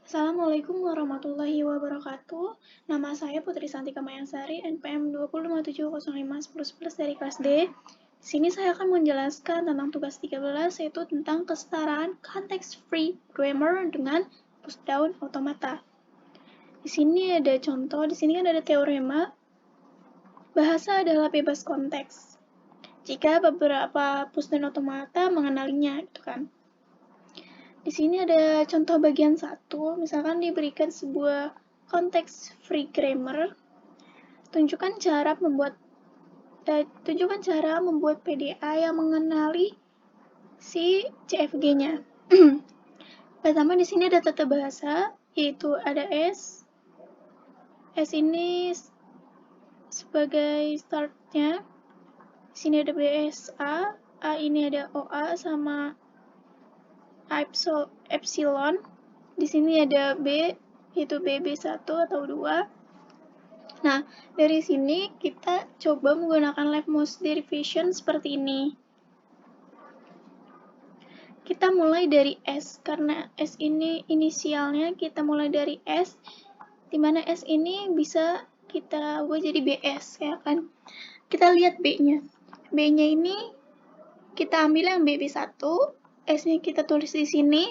Assalamualaikum warahmatullahi wabarakatuh. Nama saya Putri Santika Mayansari, NPM 257051011 dari kelas D. Di sini saya akan menjelaskan tentang tugas 13, yaitu tentang kesetaraan context-free grammar dengan pushdown automata. Di sini ada contoh, di sini kan ada teorema, bahasa adalah bebas konteks. Jika beberapa pushdown automata mengenalinya, gitu kan. Di sini ada contoh bagian 1, misalkan diberikan sebuah konteks free grammar. Tunjukkan cara membuat PDA yang mengenali si CFG-nya. Pertama di sini ada tata bahasa, yaitu ada S. S ini sebagai startnya. Di sini ada BSA, A ini ada OA sama epsilon. Di sini ada B, yaitu BB1 atau 2. Nah, dari sini kita coba menggunakan leftmost derivation seperti ini. Kita mulai dari S, karena S ini inisialnya kita mulai dari S, dimana S ini bisa kita ubah jadi BS, ya kan? Kita lihat B-nya. B-nya ini kita ambil yang BB1, S-nya kita tulis di sini.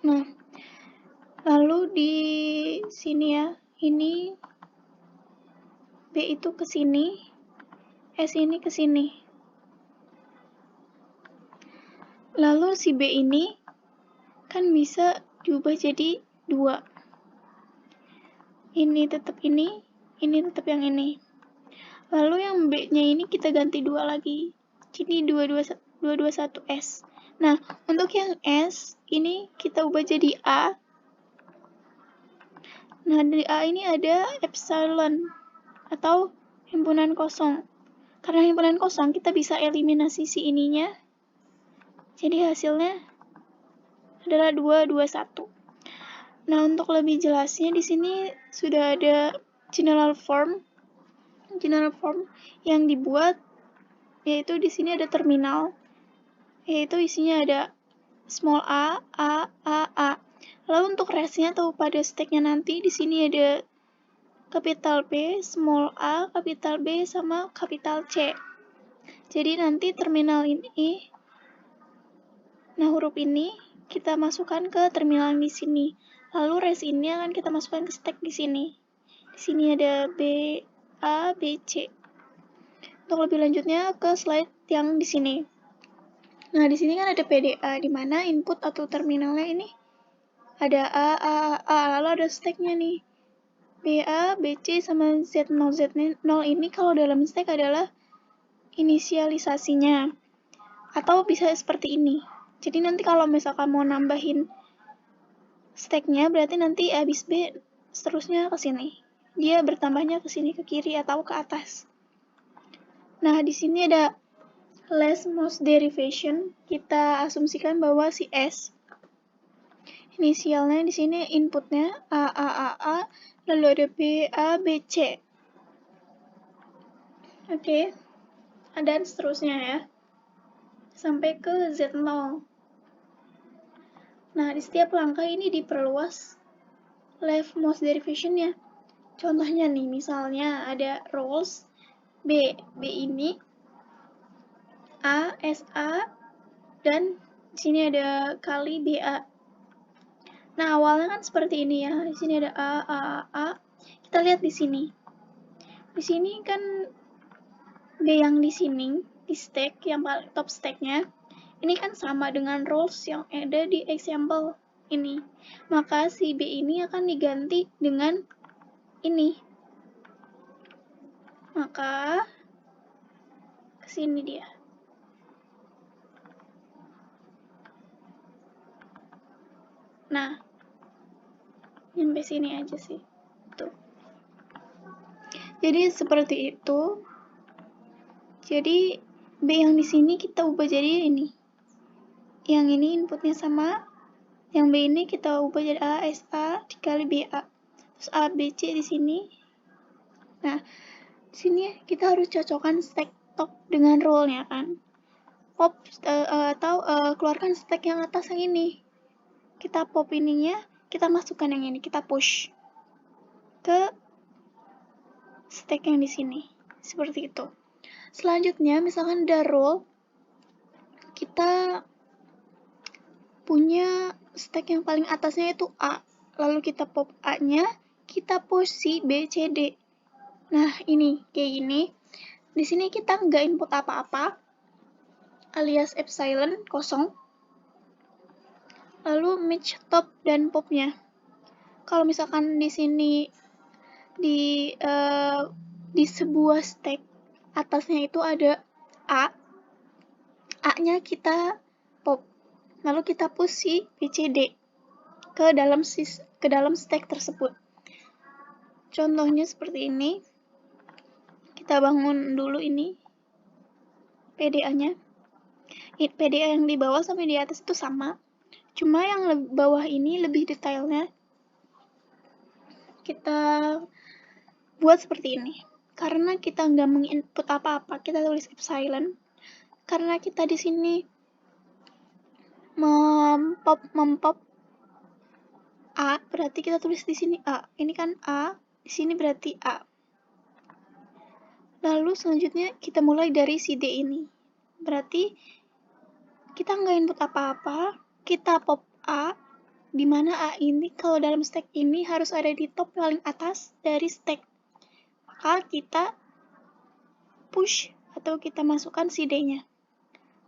Nah, lalu di sini ya, ini B itu ke sini, S ini ke sini. Lalu si B ini kan bisa diubah jadi 2. Ini tetap ini tetap yang ini. Lalu yang B-nya ini kita ganti 2 lagi. Jadi 221S. Nah, untuk yang S, ini kita ubah jadi A. Nah, dari A ini ada epsilon atau himpunan kosong. Karena himpunan kosong, kita bisa eliminasi si ininya. Jadi hasilnya adalah 221. Nah, untuk lebih jelasnya di sini sudah ada general form yang dibuat, yaitu di sini ada terminal, yaitu isinya ada small a. Lalu untuk restnya atau pada stacknya nanti di sini ada capital B, small a, capital B sama capital C. Jadi nanti terminal ini, nah huruf ini kita masukkan ke terminal di sini. Lalu rest ini akan kita masukkan ke stack di sini. Di sini ada B, A, B, C. Untuk lebih lanjutnya ke slide yang di sini. Nah, di sini kan ada PDA, di mana input atau terminalnya ini ada A, lalu ada stack-nya nih. BA, BC, sama Z0. Z0 ini kalau dalam stack adalah inisialisasinya. Atau bisa seperti ini. Jadi nanti kalau misalkan mau nambahin stack-nya, berarti nanti habis B seterusnya ke sini. Dia bertambahnya ke sini, ke kiri atau ke atas. Nah, di sini ada leftmost derivation. Kita asumsikan bahwa si S inisialnya di sini inputnya A, lalu ada B, A, B, C. Oke. Dan seterusnya ya. Sampai ke Z0. Nah, di setiap langkah ini diperluas leftmost derivation-nya. Contohnya nih, misalnya ada roles B ini A, SA, dan di sini ada kali BA. Nah, awalnya kan seperti ini ya. Di sini ada A. Kita lihat di sini. Di sini kan B yang di sini, di stack, yang paling top stack-nya, ini kan sama dengan rows yang ada di example ini. Maka si B ini akan diganti dengan ini. Maka ke sini dia. Nah, sampai sini aja sih. Tuh. Jadi seperti itu. Jadi B yang di sini kita ubah jadi ini. Yang ini inputnya sama. Yang B ini kita ubah jadi A, SA dikali BA. Terus A, B, C di sini. Nah, di sini kita harus cocokkan stack top dengan role-nya kan. pop atau keluarkan stack yang atas yang ini. Kita pop ininya, kita masukkan yang ini, kita push ke stack yang di sini. Seperti itu. Selanjutnya, misalkan ada row, kita punya stack yang paling atasnya itu A. Lalu kita pop A-nya, kita push si B, C, D. Nah, ini kayak gini. Di sini kita nggak input apa-apa, alias epsilon kosong. Lalu match top dan popnya. Kalau misalkan di sini di sebuah stack atasnya itu ada A, A-nya kita pop. Lalu kita push si B, C, D ke dalam stack tersebut. Contohnya seperti ini. Kita bangun dulu ini PDA-nya. PDA yang di bawah sampai di atas itu sama. Cuma yang bawah ini lebih detailnya. Kita buat seperti ini. Karena kita nggak menginput apa-apa, kita tulis epsilon. Karena kita di sini mempop A, berarti kita tulis di sini A. Ini kan A, di sini berarti A. Lalu selanjutnya kita mulai dari si D ini. Berarti kita nggak input apa-apa, kita pop A, di mana A ini kalau dalam stack ini harus ada di top paling atas dari stack. Maka kita push atau kita masukkan si D-nya.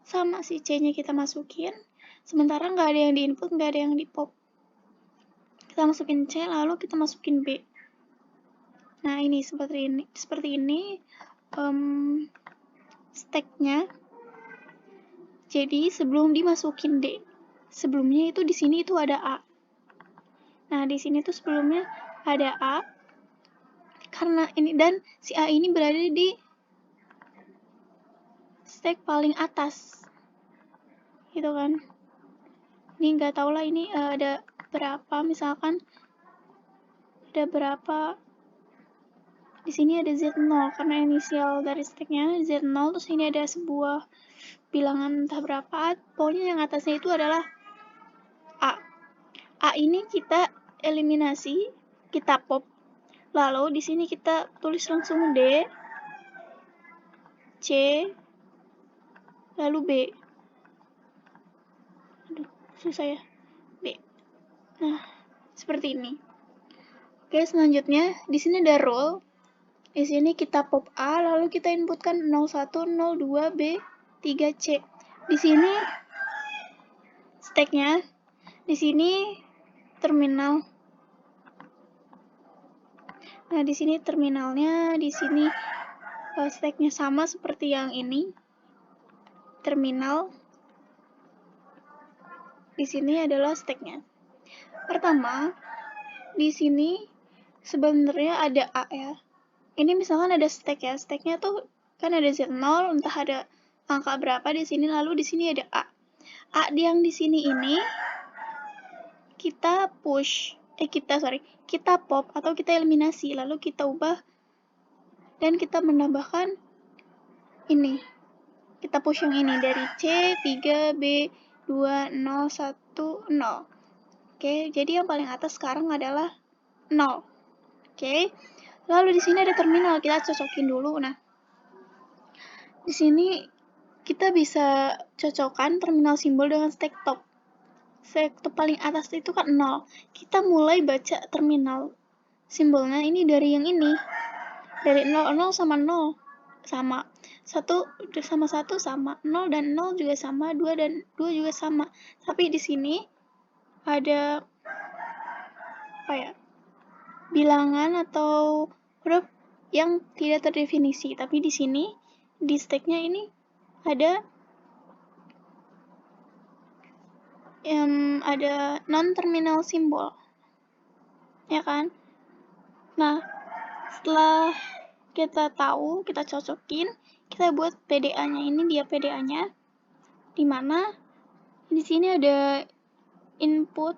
Sama si C-nya kita masukin, sementara nggak ada yang di input, nggak ada yang di pop. Kita masukin C, lalu kita masukin B. Nah, ini seperti ini stack-nya. Jadi sebelum dimasukin D, sebelumnya itu di sini itu ada A. Nah, di sini tuh sebelumnya ada A. Karena ini dan si A ini berada di stack paling atas. Gitu kan. Ini nggak tahu lah ini ada berapa, misalkan ada berapa. Di sini ada Z0 karena inisial dari stacknya Z0, terus ini ada sebuah bilangan entah berapa. Pokoknya yang atasnya itu adalah A. A ini kita eliminasi, kita pop. Lalu di sini kita tulis langsung D, C, lalu B. Aduh, susah ya. B. Nah, seperti ini. Oke, selanjutnya di sini ada row. Di sini kita pop A, lalu kita inputkan 01, 02, B, 3, C. Di sini stacknya, di sini terminal. Nah, di sini terminalnya, di sini stacknya sama seperti yang ini. Terminal. Di sini adalah stacknya. Pertama, di sini sebenarnya ada A ya. Ini misalkan ada stack ya. Stacknya tuh kan ada Z0, entah ada angka berapa di sini, lalu di sini ada A. A yang di sini ini kita push, kita pop atau kita eliminasi, lalu kita ubah dan kita menambahkan ini. Kita push yang ini dari C, 3, B, 2, 0, 1, 0. Oke, jadi yang paling atas sekarang adalah 0. Oke. Lalu di sini ada terminal, kita cocokin dulu. Nah, di sini kita bisa cocokkan terminal simbol dengan stack top. Stack top paling atas itu kan 0. Kita mulai baca terminal simbolnya ini dari yang ini. Dari 0 sama 0 sama. 1 sama 1 sama, 0 dan 0 juga sama, 2 dan 2 juga sama. Tapi di sini ada apa ya? Bilangan atau huruf yang tidak terdefinisi, tapi di sini di stack-nya ini ada non-terminal simbol, ya kan? Nah, setelah kita tahu, kita cocokin, kita buat PDA-nya. Ini dia PDA-nya, di mana di sini ada input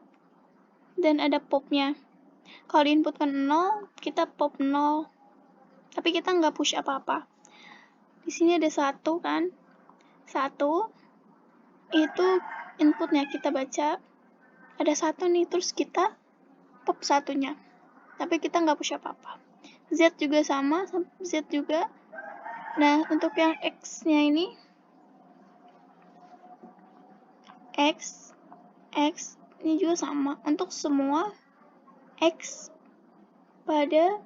dan ada pop-nya. Kalau diinputkan 0, kita pop 0. Tapi kita nggak push apa-apa. Di sini ada 1 kan? 1. itu inputnya kita baca, ada satu nih, terus kita pop satunya, tapi kita nggak push apa-apa. Z juga sama, Z juga. Nah, untuk yang X-nya ini, X ini juga sama, untuk semua X pada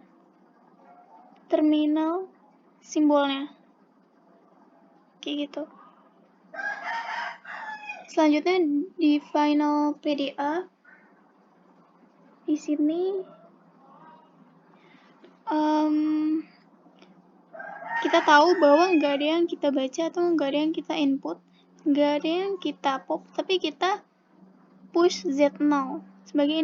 terminal simbolnya, kayak gitu. Selanjutnya di final PDA, di sini kita tahu bahwa nggak ada yang kita baca atau nggak ada yang kita input, nggak ada yang kita pop, tapi kita push Z0 sebagai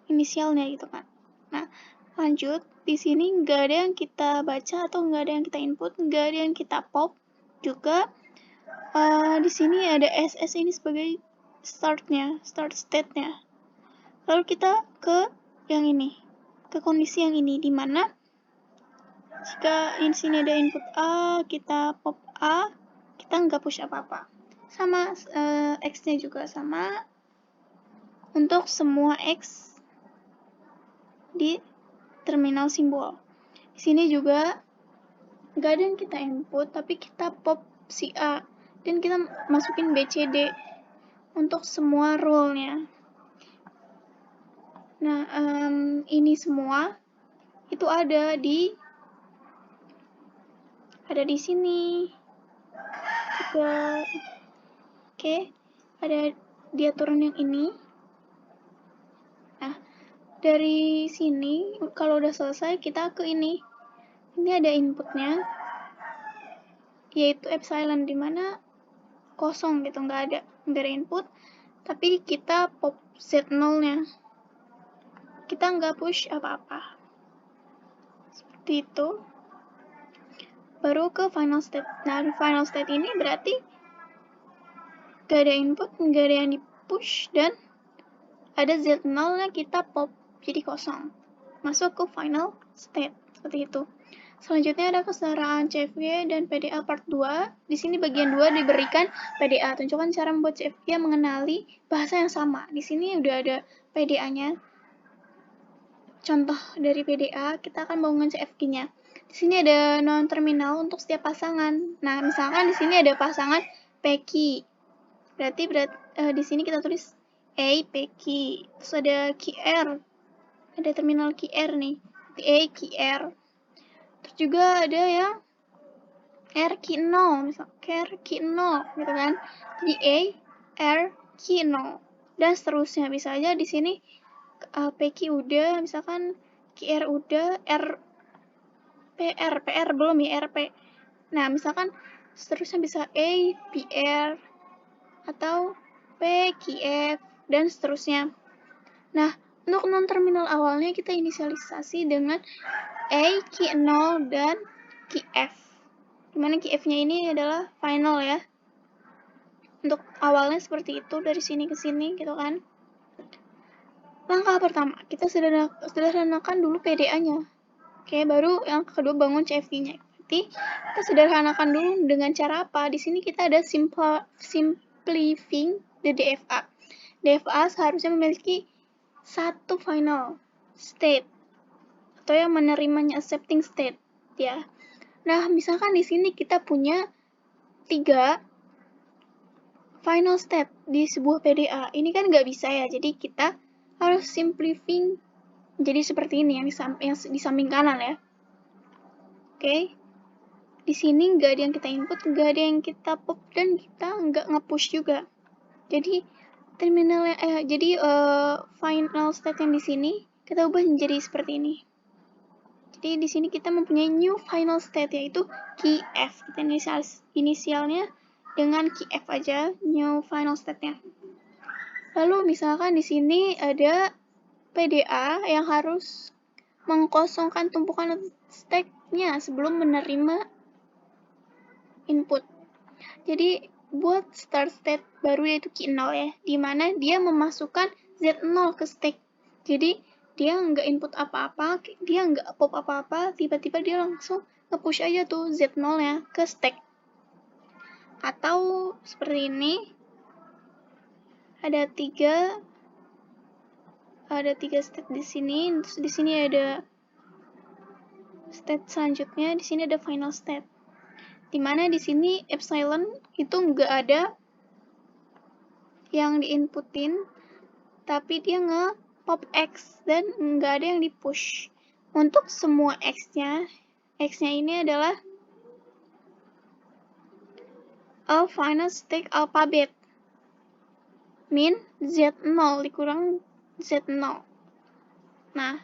inisialnya gitu kan. Nah, lanjut, di sini nggak ada yang kita baca atau nggak ada yang kita input, nggak ada yang kita pop juga. Di sini ada SS ini sebagai start state-nya. Lalu kita ke yang ini, ke kondisi yang ini, di mana jika di sini ada input A, kita pop A, kita nggak push apa-apa. Sama X-nya juga sama untuk semua X di terminal simbol. Di sini juga nggak ada yang kita input, tapi kita pop si A dan kita masukin BCD untuk semua rule-nya. Nah, ini semua itu ada di sini juga. Oke, ada di aturan yang ini. Nah, dari sini kalau udah selesai kita ke ini. Ini ada inputnya, yaitu epsilon, dimana kosong gitu, nggak ada input, tapi kita pop Z0-nya. Kita nggak push apa-apa. Seperti itu. Baru ke final state. Nah, final state ini berarti nggak ada input, nggak ada yang di push, dan ada Z0-nya kita pop, jadi kosong. Masuk ke final state, seperti itu. Selanjutnya ada kesetaraan CFG dan PDA part 2. Di sini bagian 2 diberikan PDA. Tunjukkan cara membuat CFG yang mengenali bahasa yang sama. Di sini udah ada PDA-nya. Contoh dari PDA, kita akan bangun CFG-nya. Di sini ada non-terminal untuk setiap pasangan. Nah, misalkan di sini ada pasangan PQ. Berarti di sini kita tulis A PQ. Terus ada QR. Ada terminal QR nih. A QR. Terus juga ada yang RQ0, misal RQ0 gitu kan. Jadi A, R, Q0 dan seterusnya. Bisa aja di sini PQ udah, misalkan QR udah, PR belum ya, RP. Nah, misalkan seterusnya bisa A, PR atau P, QF dan seterusnya. Nah, untuk non-terminal awalnya kita inisialisasi dengan A, Q0 dan QF. Dimana QF-nya ini adalah final ya. Untuk awalnya seperti itu, dari sini ke sini gitu kan. Langkah pertama, kita sederhanakan dulu PDA-nya. Oke, baru yang kedua bangun CFG-nya. Berarti kita sederhanakan dulu dengan cara apa? Di sini kita ada simplifying the DFA. DFA seharusnya memiliki satu final state atau yang menerimanya accepting state ya. Nah, misalkan di sini kita punya 3 final state di sebuah PDA. Ini kan nggak bisa ya, jadi kita harus simplifying jadi seperti ini yang di samping kanan ya. Oke. Di sini nggak ada yang kita input, nggak ada yang kita pop, dan kita nggak nge-push juga. Jadi final state yang di sini kita ubah menjadi seperti ini. Jadi di sini kita mempunyai new final state, yaitu KF. Kita inisialnya dengan KF aja, new final state-nya. Lalu misalkan di sini ada PDA yang harus mengkosongkan tumpukan stack-nya sebelum menerima input. Jadi buat start state baru yaitu Q0 ya, dimana dia memasukkan Z0 ke stack. Jadi dia nggak input apa-apa, dia nggak pop apa-apa, tiba-tiba dia langsung nge-push aja tuh Z0 ya ke stack. Atau seperti ini, ada tiga state di sini, terus di sini ada state selanjutnya, di sini ada final state. Dimana di sini epsilon itu nggak ada yang diinputin, tapi dia nge-pop X dan nggak ada yang di-push. Untuk semua X-nya ini adalah a final state alphabet. Min Z0 dikurang Z0. Nah,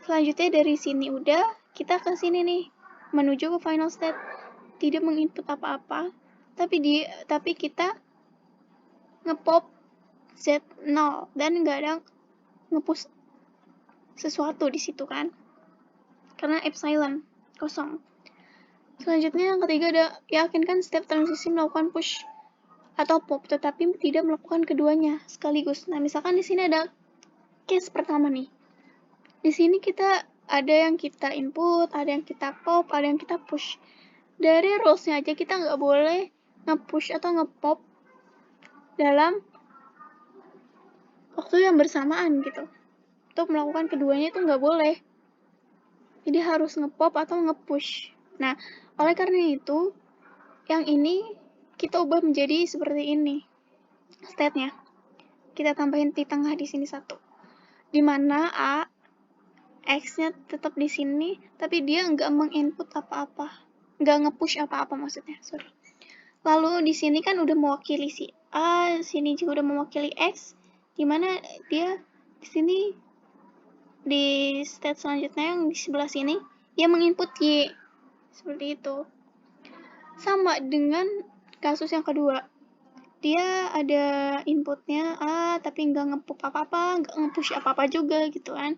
selanjutnya dari sini udah, kita ke sini nih, menuju ke final state. Tidak menginput apa-apa, tapi kita ngepop Z0 dan nggak ada ngepush sesuatu di situ kan, karena epsilon kosong. Selanjutnya yang ketiga ada yakinkan step transisi melakukan push atau pop, tetapi tidak melakukan keduanya sekaligus. Nah, misalkan di sini ada case pertama nih. Di sini kita ada yang kita input, ada yang kita pop, ada yang kita push. Dari rules-nya aja kita nggak boleh nge-push atau nge-pop dalam waktu yang bersamaan gitu. Untuk melakukan keduanya itu nggak boleh. Jadi harus nge-pop atau nge-push. Nah, oleh karena itu, yang ini kita ubah menjadi seperti ini. State-nya. Kita tambahin di tengah di sini satu. Dimana A, X-nya tetap di sini, tapi dia nggak menginput apa-apa. Nggak nge-push apa-apa maksudnya, sorry. Lalu di sini kan udah mewakili si A, sini juga udah mewakili X, dimana dia di sini di state selanjutnya yang di sebelah sini dia menginput Y, seperti itu. Sama dengan kasus yang kedua, dia ada inputnya A tapi nggak nge-pop apa-apa, nggak nge-push apa-apa juga gitu kan.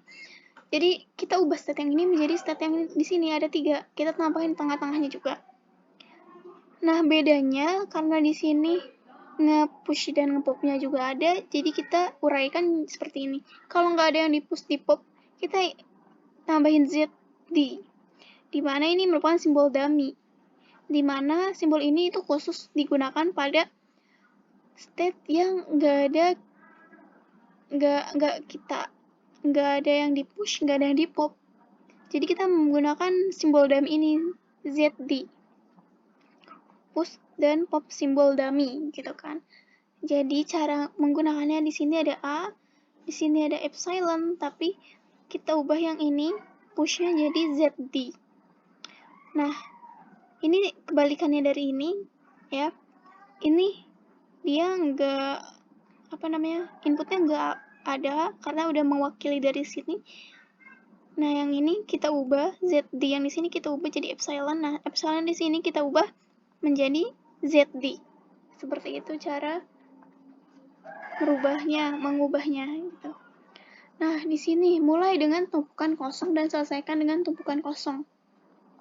Jadi kita ubah state yang ini menjadi state yang di sini ada 3, kita tambahin tengah-tengahnya juga. Nah, bedanya karena di sini nge-push dan nge-popnya juga ada, jadi kita uraikan seperti ini. Kalau nggak ada yang di-push, di-pop, kita tambahin ZD, di mana ini merupakan simbol dummy, di mana simbol ini itu khusus digunakan pada state yang nggak ada yang di-push, nggak ada yang di-pop. Jadi kita menggunakan simbol dummy ini, ZD. Push dan pop simbol dummy gitu kan. Jadi cara menggunakannya di sini ada A, di sini ada epsilon, tapi kita ubah yang ini pushnya jadi ZD. Nah, ini kebalikannya dari ini ya. Ini dia inputnya nggak ada karena udah mewakili dari sini. Nah, yang ini kita ubah ZD, yang di sini kita ubah jadi epsilon. Nah, epsilon di sini kita ubah menjadi ZD. Seperti itu cara mengubahnya gitu. Nah, di sini mulai dengan tumpukan kosong dan selesaikan dengan tumpukan kosong.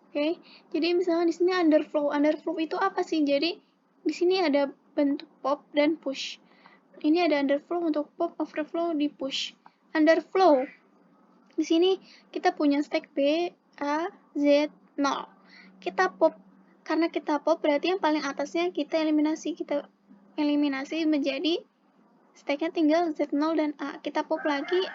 Oke. Jadi misalnya di sini underflow. Underflow itu apa sih? Jadi di sini ada bentuk pop dan push. Ini ada underflow untuk pop, overflow di push. Underflow. Di sini kita punya stack B, A, Z, 0. Kita pop. Karena kita pop berarti yang paling atasnya kita eliminasi menjadi stacknya tinggal Z0 dan A. Kita pop lagi,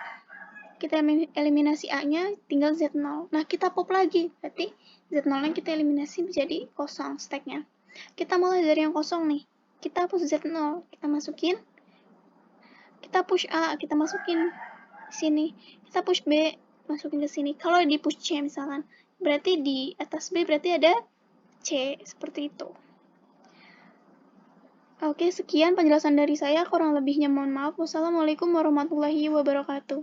kita eliminasi A-nya, tinggal Z0. Nah, kita pop lagi, berarti Z0-nya kita eliminasi menjadi kosong stacknya. Kita mulai dari yang kosong nih. Kita hapus Z0, kita masukin. Kita push A, kita masukin di sini. Kita push B, masukin ke sini. Kalau di push C misalkan, berarti di atas B berarti ada C, seperti itu. Oke, sekian penjelasan dari saya. Kurang lebihnya mohon maaf. Wassalamualaikum warahmatullahi wabarakatuh.